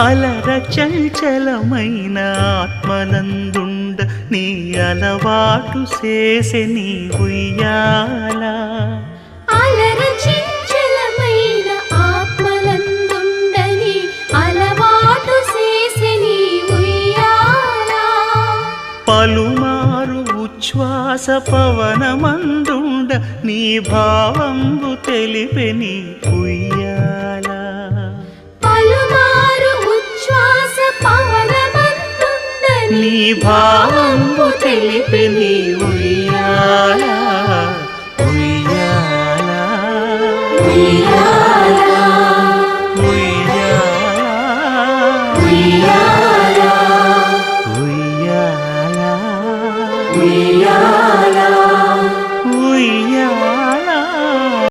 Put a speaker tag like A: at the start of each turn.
A: అలర చంచలమైన ఆత్మనందుండ నీ అలవాటు చేసే నీ ఉయ్యాల.
B: అలర చంచలమైన ఆత్మనందుండ నీ అలవాటు చేసే నీ ఉయ్యాల.
A: పలుమారు ఉచ్ఛ్వాస పవనమందుండ నీ భావంబు తెలిపే నీ ఉయ్యాల.
B: పలుమారు ఉచ్ఛ్వాస పవనమందుండ
A: నీ భావంబు తెలిపే నీ ఉయ్యాల.